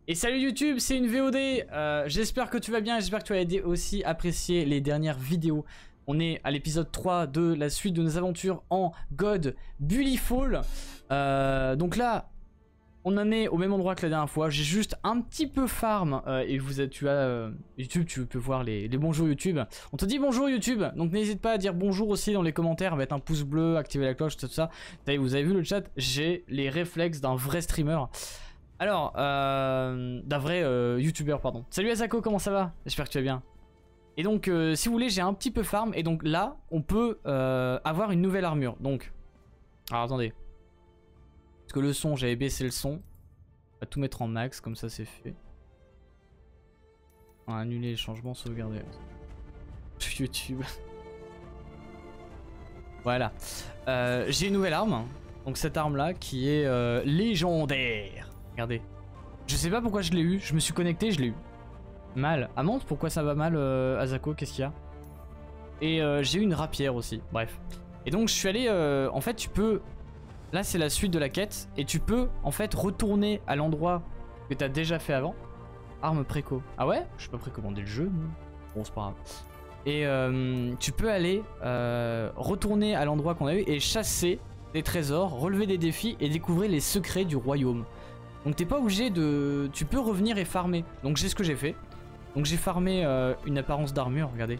Et salut YouTube, c'est une VOD, j'espère que tu vas bien, j'espère que tu as aussi apprécié les dernières vidéos. On est à l'épisode 3 de la suite de nos aventures en God Bullyfall. Donc là, on en est au même endroit que la dernière fois, j'ai juste un petit peu farm. Et YouTube, tu peux voir les bonjours YouTube. On te dit bonjour YouTube, donc n'hésite pas à dire bonjour aussi dans les commentaires, mettre un pouce bleu, activer la cloche, tout ça. Vous avez vu le chat, j'ai les réflexes d'un vrai streamer. Alors, d'un vrai youtubeur, pardon. Salut Asako, comment ça va? J'espère que tu vas bien. Et donc, si vous voulez, j'ai un petit peu farm. Et donc là, on peut avoir une nouvelle armure. Donc, alors attendez. Parce que le son, j'avais baissé le son. On va tout mettre en max, comme ça c'est fait. On va annuler les changements, sauvegarder. YouTube. Voilà. J'ai une nouvelle arme. Donc cette arme là qui est légendaire. Regardez. Je sais pas pourquoi je l'ai eu. Je me suis connecté, je l'ai eu. Mal. Amande, pourquoi ça va mal, Asako? Qu'est-ce qu'il y a? Et j'ai eu une rapière aussi. Bref. Et donc je suis allé... en fait, tu peux... Là, c'est la suite de la quête. Et tu peux, en fait, retourner à l'endroit que tu as déjà fait avant. Arme préco. Ah ouais? Je sais pas précommander le jeu. Bon, c'est pas grave. Et tu peux aller retourner à l'endroit qu'on a eu et chasser des trésors, relever des défis et découvrir les secrets du royaume. Donc t'es pas obligé de... Tu peux revenir et farmer. Donc j'ai ce que j'ai fait. Donc j'ai farmé une apparence d'armure, regardez.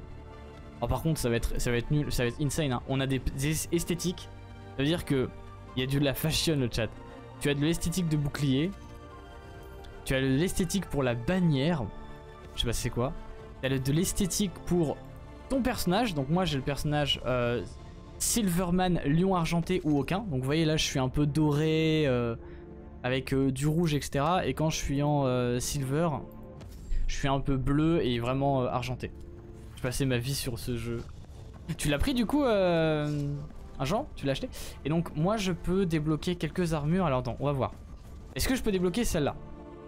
Alors par contre ça va être nul, ça va être insane hein. On a des esthétiques. Ça veut dire que il y a de la fashion le chat. Tu as de l'esthétique de bouclier. Tu as de l'esthétique pour la bannière. Je sais pas c'est quoi. Tu as de l'esthétique pour ton personnage. Donc moi j'ai le personnage Silverman lion argenté ou aucun. Donc vous voyez là je suis un peu doré avec du rouge etc. Et quand je suis en silver, je suis un peu bleu et vraiment argenté. Je passais ma vie sur ce jeu. Tu l'as pris du coup Jean, tu l'as acheté? Et donc moi je peux débloquer quelques armures. Alors attends, on va voir. Est-ce que je peux débloquer celle-là?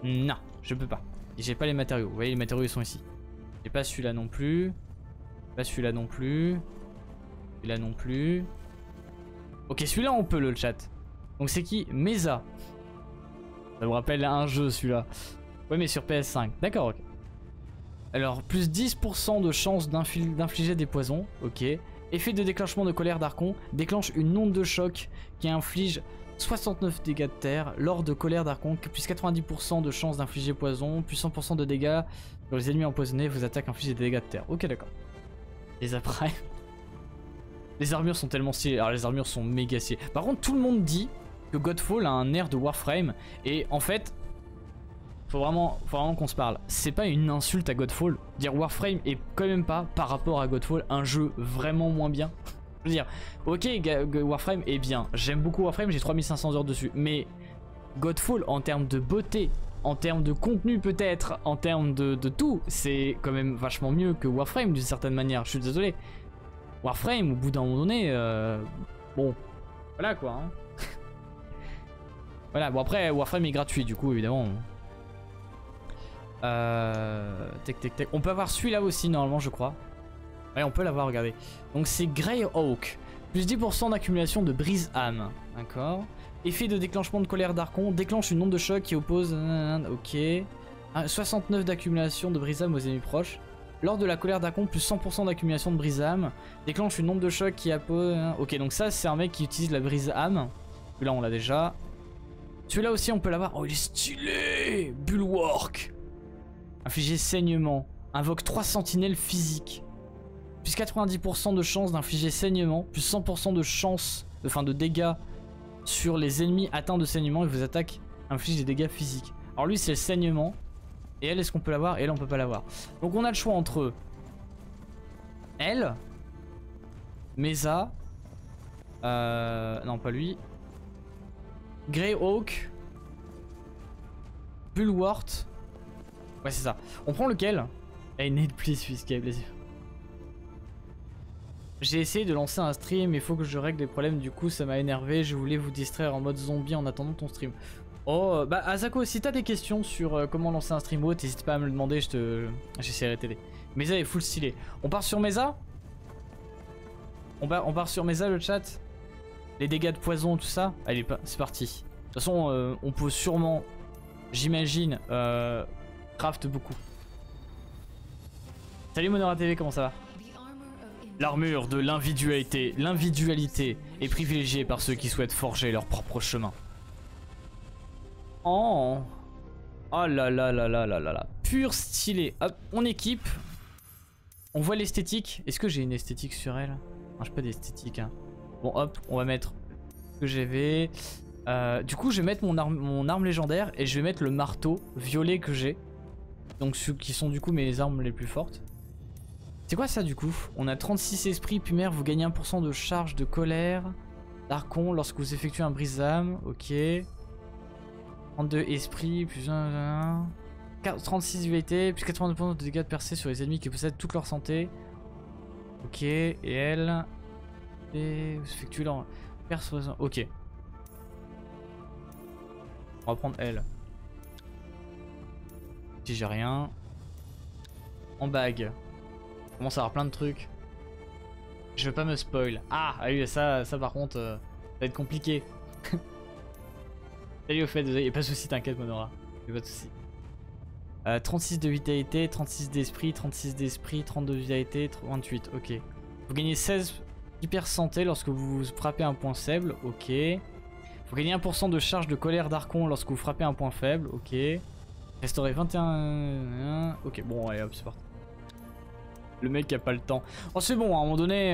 Non, je peux pas. J'ai pas les matériaux. Vous voyez les matériaux ils sont ici. J'ai pas celui-là non plus. Pas celui-là non plus. Celui-là non plus. Ok, celui-là on peut le chat. Donc c'est qui? Mesa. Ça me rappelle un jeu celui-là. Ouais mais sur PS5. D'accord, ok. Alors, plus 10% de chance d'infliger des poisons. Ok. Effet de déclenchement de colère d'Archon. Déclenche une onde de choc qui inflige 69 dégâts de terre. Lors de colère d'Archon, plus 90% de chance d'infliger poison. Plus 100% de dégâts sur les ennemis empoisonnés. Vos attaques infligent des dégâts de terre. Ok, d'accord. Les après. Les armures sont tellement stylées. Alors, les armures sont méga stylées. Par contre, tout le monde dit que Godfall a un air de Warframe. Et en fait... Faut vraiment qu'on se parle. C'est pas une insulte à Godfall. Dire Warframe est quand même pas, par rapport à Godfall, un jeu vraiment moins bien. Je veux dire, ok, Warframe est bien. J'aime beaucoup Warframe, j'ai 3500 heures dessus. Mais Godfall, en termes de beauté, en termes de contenu peut-être, en termes de tout, c'est quand même vachement mieux que Warframe d'une certaine manière. Je suis désolé. Warframe, au bout d'un moment donné, bon, voilà quoi. Hein. Voilà, bon après, Warframe est gratuit du coup, évidemment. Tech. On peut avoir celui-là aussi normalement je crois. Ouais on peut l'avoir, regardez. Donc c'est Greyhawk. Plus 10% d'accumulation de brise-âme. D'accord. Effet de déclenchement de colère d'Archon. Déclenche une onde de choc qui oppose... Ok. 69 d'accumulation de brise-âme aux ennemis proches. Lors de la colère d'Archon, plus 100% d'accumulation de brise-âme. Déclenche une onde de choc qui oppose... Ok, donc ça c'est un mec qui utilise la brise-âme. Là on l'a déjà. Celui-là aussi on peut l'avoir. Oh il est stylé. Bulwark. Infliger saignement. Invoque 3 sentinelles physiques. Plus 90% de chance d'infliger saignement. Plus 100% de chance, de dégâts sur les ennemis atteints de saignement. Et vos attaques infligent des dégâts physiques. Alors lui c'est le saignement. Et elle, est-ce qu'on peut l'avoir? Et là on peut pas l'avoir. Donc on a le choix entre elle, Mesa, non pas lui, Greyhawk, Bulwark. Ouais c'est ça. On prend lequel? Hey Ned please escape. J'ai essayé de lancer un stream, il faut que je règle les problèmes, du coup ça m'a énervé, je voulais vous distraire en mode zombie en attendant ton stream. Oh bah Asako, si t'as des questions sur comment lancer un stream haute, n'hésite pas à me le demander, j'essaierai de t'aider. Mesa est full stylé. On part sur Mesa? On part sur Mesa le chat? Les dégâts de poison tout ça? Allez c'est parti. De toute façon on peut sûrement j'imagine, craft beaucoup. Salut Monora TV, comment ça va? L'armure de l'individualité est privilégiée par ceux qui souhaitent forger leur propre chemin. Oh, oh là là là là là là là, pur stylé. Hop, on équipe. On voit l'esthétique. Est-ce que j'ai une esthétique sur elle? Non, j'ai pas d'esthétique. Hein. Bon, hop, on va mettre ce que j'avais. Du coup, je vais mettre mon arme légendaire et je vais mettre le marteau violet que j'ai. Donc, ceux qui sont du coup mes armes les plus fortes. C'est quoi ça du coup? On a 36 esprits, Pumer, vous gagnez 1% de charge de colère. D'Archon lorsque vous effectuez un brise-âme. Ok. 32 esprits, plus 1. 36 vivalité, plus 82% de dégâts de percée sur les ennemis qui possèdent toute leur santé. Ok, et elle. Et vous effectuez leur persuasion. Ok. On va prendre elle. Si j'ai rien. En bague. On commence à avoir plein de trucs. Je veux pas me spoil. Ah oui, ça par contre, ça va être compliqué. Salut au fait, y'a pas de soucis, t'inquiète Monora. Y'a pas de soucis. 36 de vitalité, 36 d'esprit, 32 de vitalité, 28, ok. Vous gagnez 16 hyper santé lorsque vous frappez un point faible, ok. Vous gagnez 1% de charge de colère d'Archon lorsque vous frappez un point faible, ok. Restaurez 21... Ok, bon, allez hop, c'est parti. Le mec a pas le temps. Oh c'est bon, à un moment donné,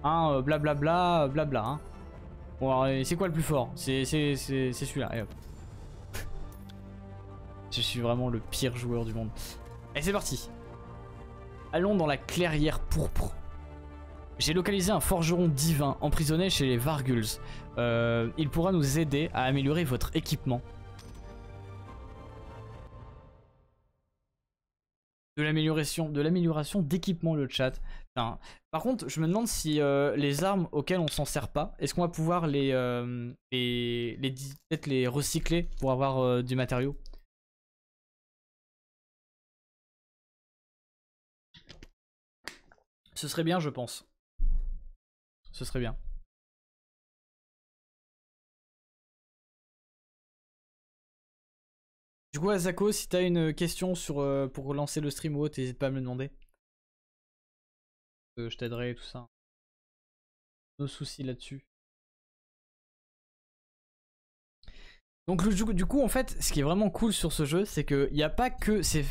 blablabla, blabla. Hein. Bon alors, c'est quoi le plus fort? C'est celui-là, et hop. Je suis vraiment le pire joueur du monde. Et c'est parti. Allons dans la clairière pourpre. J'ai localisé un forgeron divin emprisonné chez les Varguls. Il pourra nous aider à améliorer votre équipement. De l'amélioration d'équipement, le chat. Enfin, par contre, je me demande si les armes auxquelles on s'en sert pas, est-ce qu'on va pouvoir peut-être les recycler pour avoir du matériau? Ce serait bien, je pense. Ce serait bien. Du coup, Azako, si t'as une question pour lancer le stream ou autre, n'hésite pas à me le demander. Je t'aiderai et tout ça. Nos soucis là-dessus. Donc du coup, en fait, ce qui est vraiment cool sur ce jeu, c'est qu'il n'y a pas que... C'est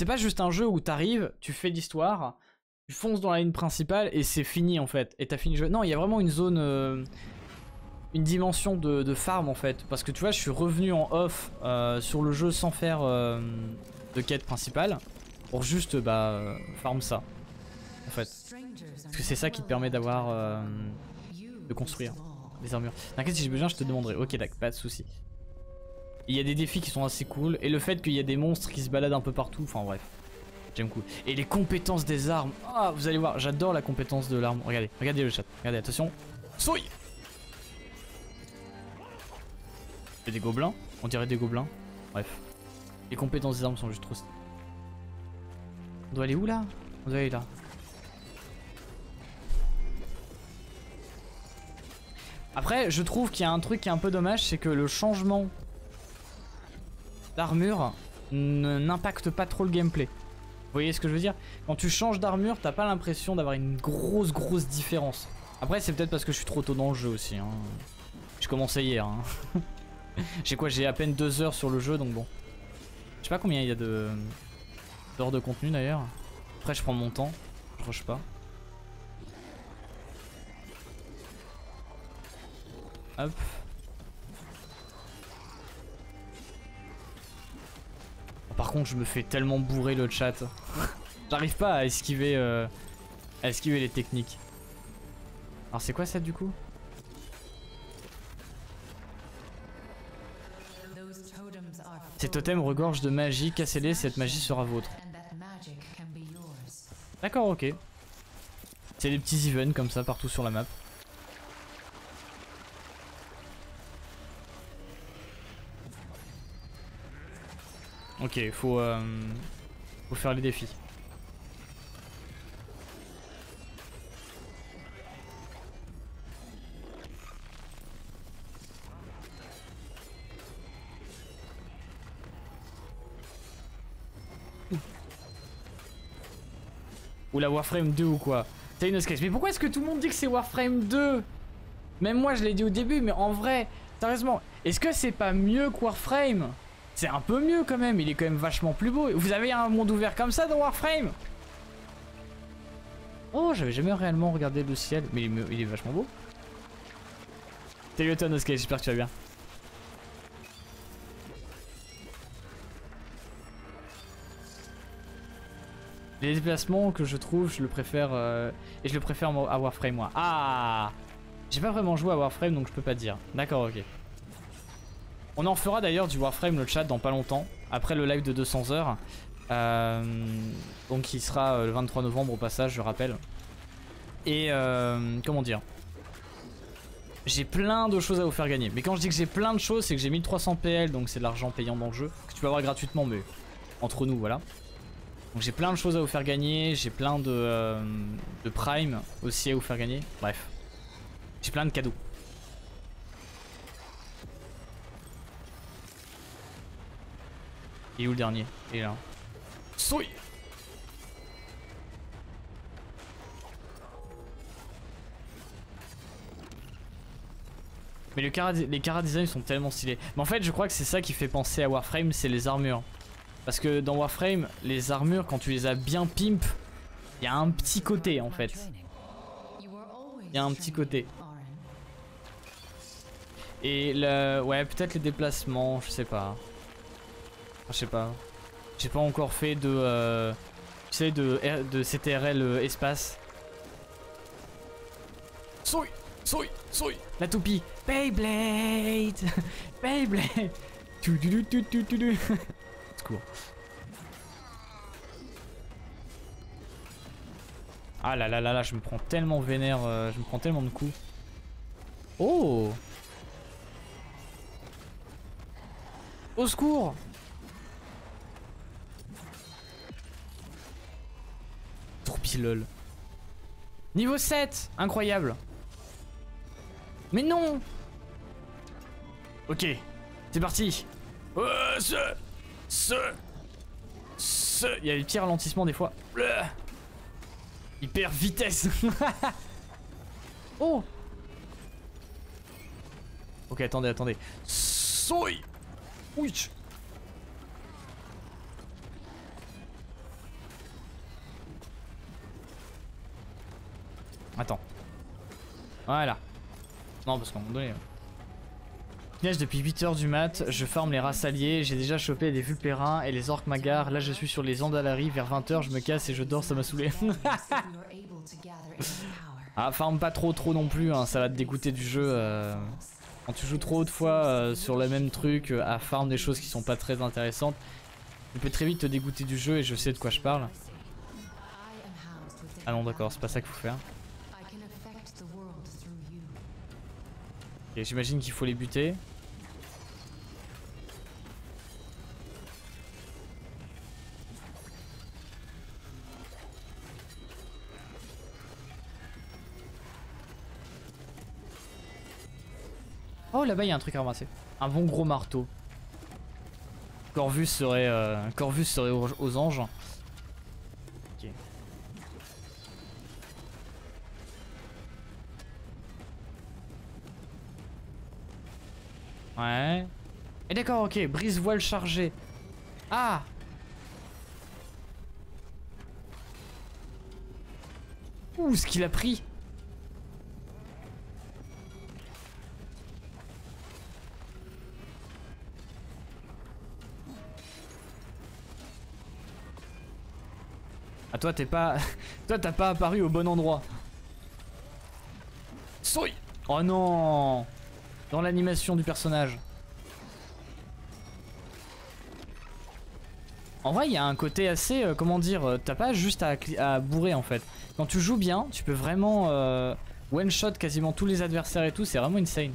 pas juste un jeu où t'arrives, tu fais l'histoire, tu fonces dans la ligne principale et c'est fini en fait. Et t'as fini le jeu. Non, il y a vraiment une zone... une dimension de farm en fait. Parce que tu vois, je suis revenu en off sur le jeu sans faire de quête principale. Pour juste farm ça. En fait. Parce que c'est ça qui te permet d'avoir... de construire des armures. T'inquiète, si j'ai besoin, je te demanderai. Ok, d'accord, pas de soucis. Il y a des défis qui sont assez cool. Et le fait qu'il y a des monstres qui se baladent un peu partout. Enfin bref. J'aime cool. Et les compétences des armes. Ah, vous allez voir, j'adore la compétence de l'arme. Regardez, regardez le chat. Regardez, attention. Souille. C'est des gobelins. On dirait des gobelins. Bref. Les compétences des armes sont juste trop stylées. On doit aller où là? On doit aller là. Après, je trouve qu'il y a un truc qui est un peu dommage, c'est que le changement d'armure n'impacte pas trop le gameplay. Vous voyez ce que je veux dire? Quand tu changes d'armure, t'as pas l'impression d'avoir une grosse différence. Après, c'est peut-être parce que je suis trop tôt dans le jeu aussi. Hein. Je commençais hier. Hein. J'ai à peine 2 heures sur le jeu, donc bon. Je sais pas combien il y a d'heures de contenu d'ailleurs. Après, je prends mon temps. Je rush pas. Hop. Par contre, je me fais tellement bourrer le chat. J'arrive pas à esquiver les techniques. Alors c'est quoi ça du coup? Ces totems regorgent de magie, cassez-les, cette magie sera vôtre. D'accord, ok. C'est des petits events comme ça partout sur la map. Ok, faut faire les défis. Ou la Warframe 2 ou quoi. C'est une sketch. Mais pourquoi est-ce que tout le monde dit que c'est Warframe 2? Même moi je l'ai dit au début, mais en vrai, sérieusement, est-ce que c'est pas mieux que Warframe? C'est un peu mieux quand même, il est quand même vachement plus beau. Vous avez un monde ouvert comme ça dans Warframe? Oh, j'avais jamais réellement regardé le ciel, mais il est vachement beau. Salut à toi Nosuke, j'espère que tu vas bien. Les déplacements que je trouve, je le préfère et je le préfère à Warframe moi. Ah, j'ai pas vraiment joué à Warframe donc je peux pas dire. D'accord, ok. On en fera d'ailleurs du Warframe le chat dans pas longtemps, après le live de 200 heures. Donc il sera le 23 novembre au passage, je rappelle. Et comment dire, j'ai plein de choses à vous faire gagner. Mais quand je dis que j'ai plein de choses, c'est que j'ai 1300 PL, donc c'est de l'argent payant dans le jeu, que tu peux avoir gratuitement, mais entre nous, voilà. Donc j'ai plein de choses à vous faire gagner, j'ai plein de Prime aussi à vous faire gagner. Bref, j'ai plein de cadeaux. Il est où le dernier? Il est là. Souille. Mais les Cara design sont tellement stylés. Mais en fait, je crois que c'est ça qui fait penser à Warframe, c'est les armures. Parce que dans Warframe, les armures, quand tu les as bien pimp, il y a un petit côté en fait. Il y a un petit côté. Et le... ouais, peut-être les déplacements, je sais pas. Je sais pas. J'ai pas encore fait de... tu sais, de CTRL espace. Souille, souille, souille. La toupie. Beyblade. Beyblade. Secours. Ah là là là là, je me prends tellement vénère, je me prends tellement de coups. Oh. Au secours. Tourpi lol. Niveau 7, incroyable. Mais non. Ok, c'est parti. Il y a des petits ralentissements des fois. Hyper vitesse. Oh. Ok, attendez, attendez. Soy. Oui. Attends. Voilà. Non, parce qu'à un moment donné... Depuis 8 h du mat, je farme les races alliées, j'ai déjà chopé des vulpérins et les orques magar. Là je suis sur les Andalari, vers 20 h je me casse et je dors, ça m'a saoulé. Ah, farme pas trop non plus, hein, ça va te dégoûter du jeu. Quand tu joues trop de fois sur le même truc, à farm des choses qui sont pas très intéressantes, tu peux très vite te dégoûter du jeu et je sais de quoi je parle. Ah non d'accord, c'est pas ça qu'il faut faire. Ok, j'imagine qu'il faut les buter. Oh là-bas il y a un truc à ramasser. Un bon gros marteau. Corvus serait aux anges. Ok. Ouais. Et d'accord, ok, brise voile chargé. Ah. Ouh, ce qu'il a pris. Ah toi t'es pas... toi t'as pas apparu au bon endroit. Souille. Oh non. Dans l'animation du personnage. En vrai il y a un côté assez... comment dire, t'as pas juste à bourrer en fait. Quand tu joues bien, tu peux vraiment one shot quasiment tous les adversaires et tout, c'est vraiment insane.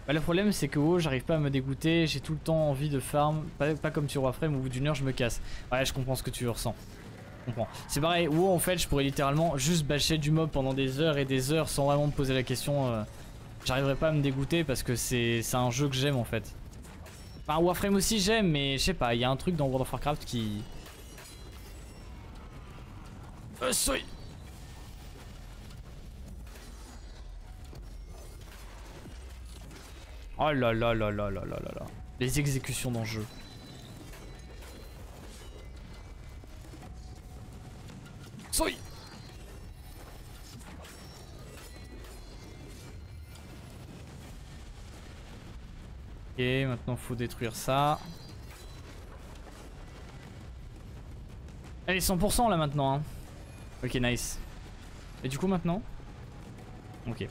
Bah, le problème c'est que WoW j'arrive pas à me dégoûter, j'ai tout le temps envie de farm, pas comme sur Warframe, au bout d'une heure je me casse. Ouais, je comprends ce que tu ressens. C'est pareil, WoW en fait je pourrais littéralement juste bâcher du mob pendant des heures et des heures sans vraiment me poser la question. J'arriverai pas à me dégoûter parce que c'est un jeu que j'aime en fait. Enfin, Warframe aussi j'aime, mais je sais pas, il y a un truc dans World of Warcraft qui... Soy. Oh là là là là là là là là. Les exécutions dans le jeu. Soy. Ok, maintenant faut détruire ça. Allez, 100% là maintenant. Hein. Ok, nice. Et du coup maintenant? Ok.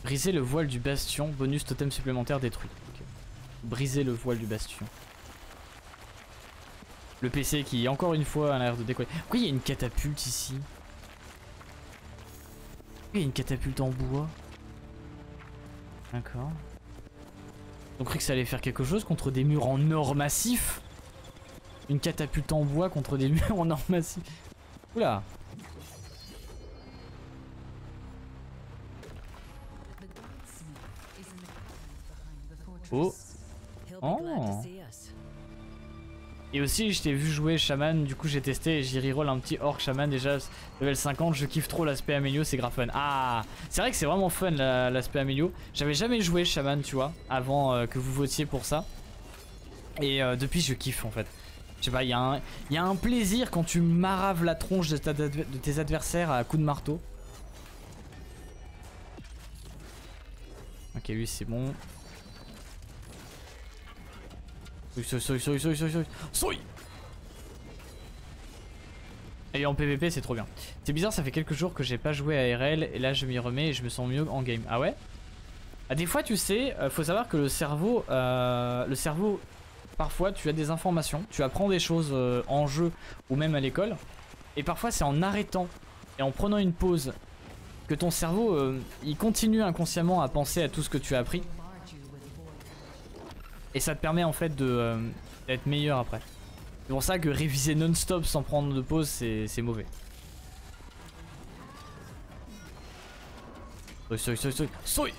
Briser le voile du bastion, bonus totem supplémentaire détruit. Okay. Briser le voile du bastion. Le PC qui, encore une fois, a l'air de décoller. Pourquoi il y a une catapulte ici? Pourquoi il y a une catapulte en bois? D'accord. On cru que ça allait faire quelque chose contre des murs en or massif. Une catapulte en bois contre des murs en or massif. Oula. Oh. Oh. Et aussi je t'ai vu jouer chaman, du coup j'ai testé et j'ai reroll un petit orc chaman déjà level 50, je kiffe trop l'aspect Amélio, c'est grave fun. Ah, c'est vrai que c'est vraiment fun l'aspect Amélio. J'avais jamais joué chaman tu vois, avant que vous votiez pour ça. Et depuis je kiffe en fait. Je sais pas, il y a un plaisir quand tu maraves la tronche de tes adversaires à coups de marteau. Ok, lui c'est bon. Soy. Et en PVP c'est trop bien. C'est bizarre, ça fait quelques jours que j'ai pas joué à RL et là je m'y remets et je me sens mieux en game. Ah ouais? Ah, des fois tu sais, faut savoir que le cerveau, parfois tu as des informations, tu apprends des choses en jeu ou même à l'école. Et parfois c'est en arrêtant et en prenant une pause que ton cerveau il continue inconsciemment à penser à tout ce que tu as appris. Et ça te permet en fait d'être meilleur après. C'est pour ça que réviser non-stop sans prendre de pause, c'est mauvais. Soy.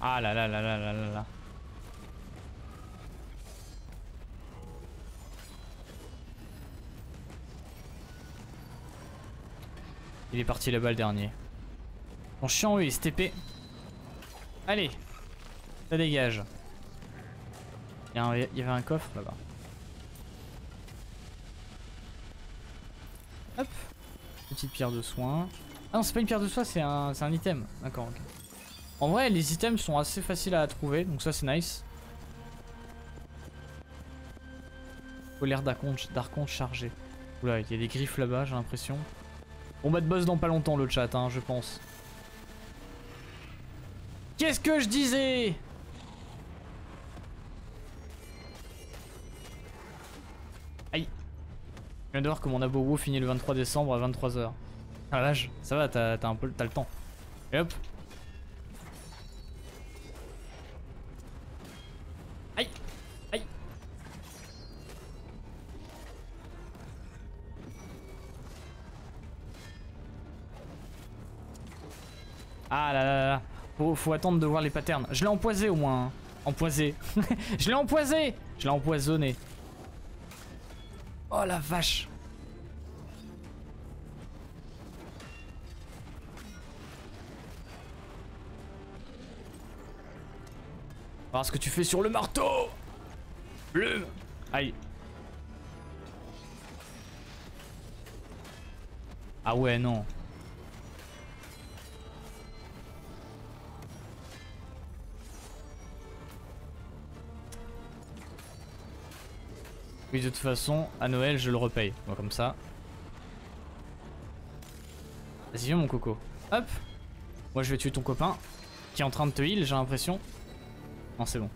Ah là là là là là là là. Il est parti là-bas le dernier. Mon chiant lui il se TP. Allez, ça dégage. Il y avait un coffre là-bas. Hop. Petite pierre de soin. Ah non, c'est pas une pierre de soin, c'est un item. D'accord, ok. En vrai, les items sont assez faciles à trouver, donc ça c'est nice. Colère d'archonte chargé. Oula, il y a des griffes là-bas, j'ai l'impression. On va te boss dans pas longtemps le chat, hein, je pense. Qu'est-ce que je disais? Aïe. Je viens de voir que mon abo finit le 23 décembre à 23 h. Ah la vache, ça va, t'as le temps. Et hop. Aïe. Aïe. Ah là là là. Faut attendre de voir les patterns. Je l'ai empoisé au moins. Hein. Empoisé. Je l'ai empoisé. Je l'ai empoisonné. Oh la vache. Voir ce que tu fais sur le marteau. Plume. Aïe. Ah ouais, non. Oui, de toute façon, à Noël, je le repaye. Bon, comme ça. Vas-y, viens mon coco. Hop. Moi, je vais tuer ton copain. Qui est en train de te heal, j'ai l'impression. Non, c'est bon.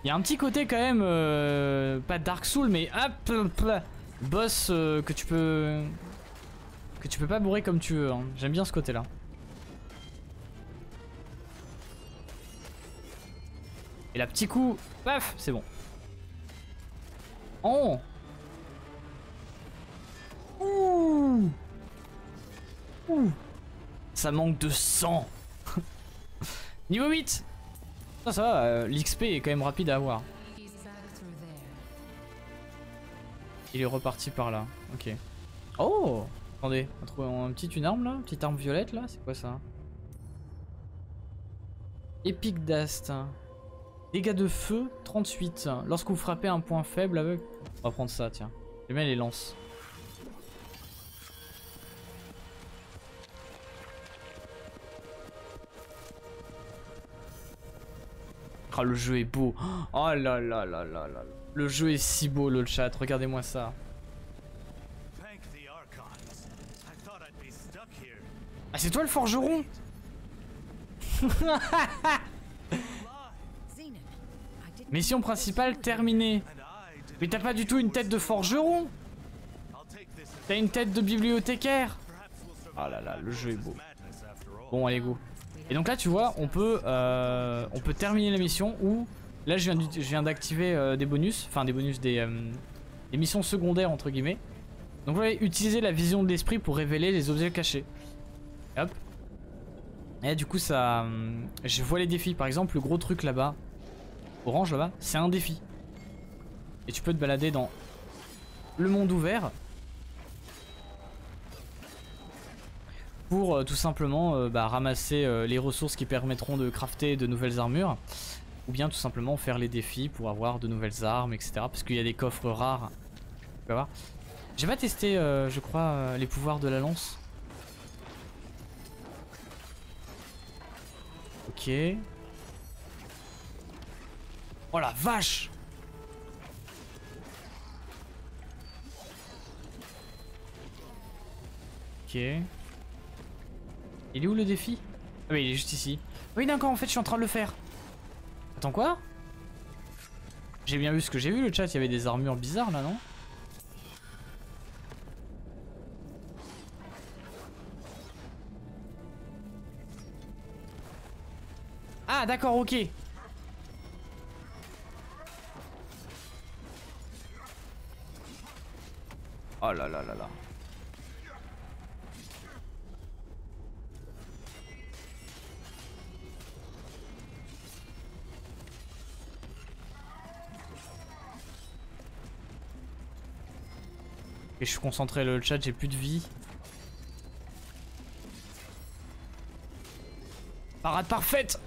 Il y a un petit côté quand même, pas Dark Soul, mais hop, boss que tu peux pas bourrer comme tu veux. Hein. J'aime bien ce côté-là. Et là, petit coup, paf, c'est bon. Oh. Ouh. Ouh. Ça manque de sang. Niveau 8. Ça va, l'XP est quand même rapide à avoir. Il est reparti par là, ok. Oh. Attendez, on a trouvé une arme là, une petite arme violette là, c'est quoi ça? Epic Dust. Dégâts de feu, 38. Lorsque vous frappez un point faible avec... On va prendre ça, tiens. J'aime bien les lances. Ah, le jeu est beau. Oh là là là là là. Le jeu est si beau, le chat. Regardez-moi ça. Ah, c'est toi le forgeron? Mission principale terminée. Mais t'as pas du tout une tête de forgeron. T'as une tête de bibliothécaire. Ah là là, le jeu est beau. Bon, allez, go. Et donc là, tu vois, on peut terminer la mission où... Là, je viens d'activer des bonus. Enfin, des bonus, des missions secondaires, entre guillemets. Donc, vous allez utiliser la vision de l'esprit pour révéler les objets cachés. Et hop. Et du coup, ça... je vois les défis. Par exemple, le gros truc là-bas, orange là-bas, c'est un défi. Et tu peux te balader dans le monde ouvert. Pour tout simplement ramasser les ressources qui permettront de crafter de nouvelles armures. Ou bien tout simplement faire les défis pour avoir de nouvelles armes, etc. Parce qu'il y a des coffres rares. Tu vas voir. J'ai pas testé, je crois, les pouvoirs de la lance. Ok. Oh la vache! Ok. Il est où le défi? Ah oui, il est juste ici. Oui d'accord, en fait je suis en train de le faire. Attends quoi? J'ai bien vu ce que j'ai vu le chat, il y avait des armures bizarres là, non? Ah d'accord, ok. Oh là là là là. Et je suis concentré, le chat, j'ai plus de vie. Parade parfaite!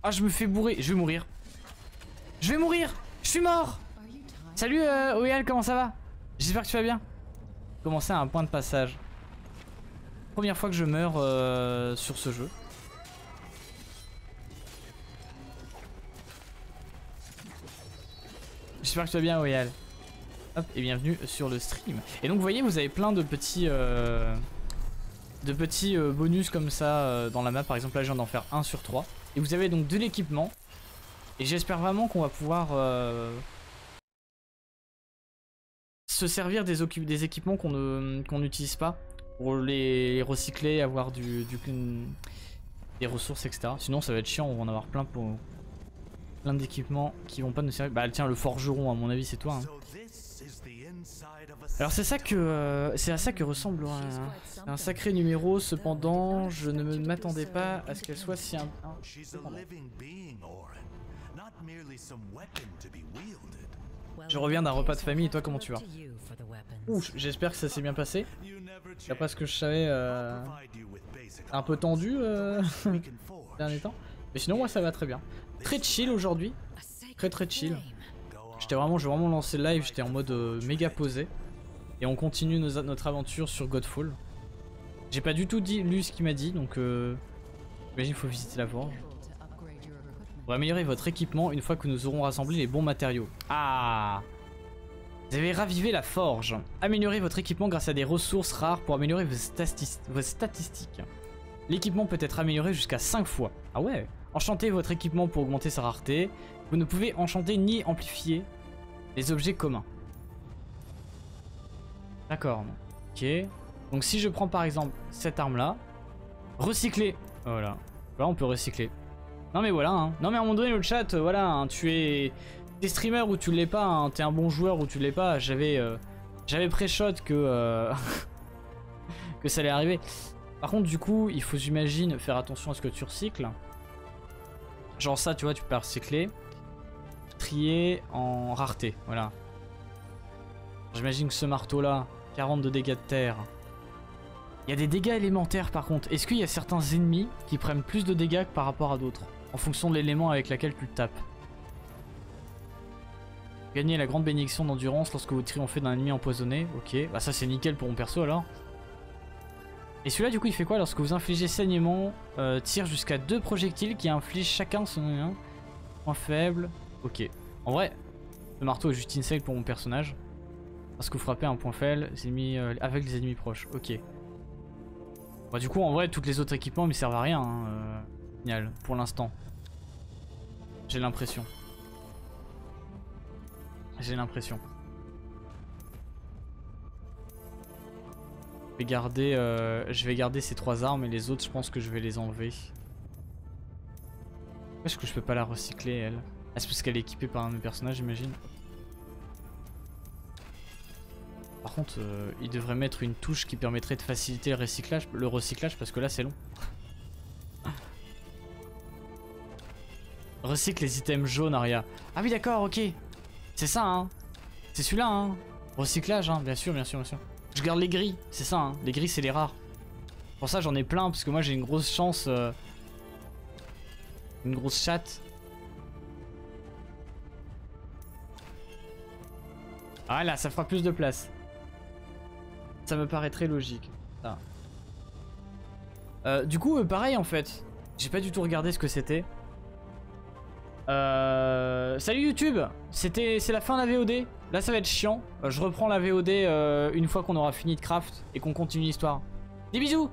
Ah, je me fais bourrer, je vais mourir. Je vais mourir! Je suis mort! Salut Oyal, comment ça va? J'espère que tu vas bien. Commencer à un point de passage. Première fois que je meurs sur ce jeu. J'espère que tu vas bien, Oyal. Hop, et bienvenue sur le stream. Et donc vous voyez, vous avez plein de petits bonus comme ça dans la map. Par exemple là je viens d'en faire 1 sur 3. Et vous avez donc de l'équipement. Et j'espère vraiment qu'on va pouvoir se servir des équipements qu'on n'utilise pas. Pour les recycler, avoir des ressources, etc. Sinon ça va être chiant, on va en avoir plein d'équipements qui vont pas nous servir. Bah tiens, le forgeron à mon avis c'est toi. Hein. Alors c'est ça que c'est à ça que ressemble un sacré numéro. Cependant, je ne m'attendais pas à ce qu'elle soit si Je reviens d'un repas de famille et toi comment tu vas? Ouf, j'espère que ça s'est bien passé. D'après ce que je savais, un peu tendu ces derniers temps. Mais sinon moi ça va très bien. Très chill aujourd'hui. Très chill. J'ai vraiment lancé le live, j'étais en mode méga posé. Et on continue notre aventure sur Godfall. J'ai pas du tout lu ce qu'il m'a dit, donc j'imagine qu'il faut visiter la forge. Pour améliorer votre équipement une fois que nous aurons rassemblé les bons matériaux. Ah! Vous avez ravivé la forge. Améliorez votre équipement grâce à des ressources rares pour améliorer vos statistiques. L'équipement peut être amélioré jusqu'à 5 fois. Ah ouais! Enchantez votre équipement pour augmenter sa rareté. Vous ne pouvez enchanter ni amplifier les objets communs. D'accord. Ok. Donc si je prends par exemple cette arme là, recycler, voilà, là on peut recycler. Non mais voilà, hein. Non mais à un moment donné le chat, voilà, hein, tu es... T'es streamer ou tu l'es pas, hein. T'es un bon joueur ou tu l'es pas, j'avais pré-shot que... que ça allait arriver. Par contre du coup, il faut j'imagine faire attention à ce que tu recycles. Genre ça tu vois, tu peux recycler. Trier en rareté, voilà. J'imagine que ce marteau là, 40 de dégâts de terre. Il y a des dégâts élémentaires par contre. Est-ce qu'il y a certains ennemis qui prennent plus de dégâts que par rapport à d'autres, en fonction de l'élément avec lequel tu tapes? Gagnez la grande bénédiction d'endurance lorsque vous triomphez d'un ennemi empoisonné. Ok, bah ça c'est nickel pour mon perso alors. Et celui-là du coup il fait quoi? Lorsque vous infligez saignement, tire jusqu'à 2 projectiles qui infligent chacun son point faible. Ok. En vrai, le marteau est juste insane pour mon personnage. Parce que vous frappez un point faible avec les ennemis proches. Ok. Bah, du coup, en vrai, tous les autres équipements me servent à rien. Hein, final, pour l'instant. J'ai l'impression. J'ai l'impression. Je vais garder ces 3 armes et les autres, je pense que je vais les enlever. Est-ce que je peux pas la recycler, elle? Ah, c'est parce qu'elle est équipée par un de mes personnages, j'imagine. Par contre, il devrait mettre une touche qui permettrait de faciliter le recyclage parce que là, c'est long. Recycle les items jaunes, Aria. Ah oui, d'accord, ok. C'est ça, hein. C'est celui-là, hein. Recyclage, hein. Bien sûr, bien sûr, bien sûr. Je garde les gris, c'est ça, hein. Les gris, c'est les rares. Pour ça, j'en ai plein parce que moi, j'ai une grosse chance. Une grosse chatte. Ah là, ça fera plus de place. Ça me paraît très logique. Du coup, pareil en fait. J'ai pas du tout regardé ce que c'était. Salut YouTube. C'est la fin de la VOD. Là ça va être chiant. Je reprends la VOD une fois qu'on aura fini de craft et qu'on continue l'histoire. Des bisous.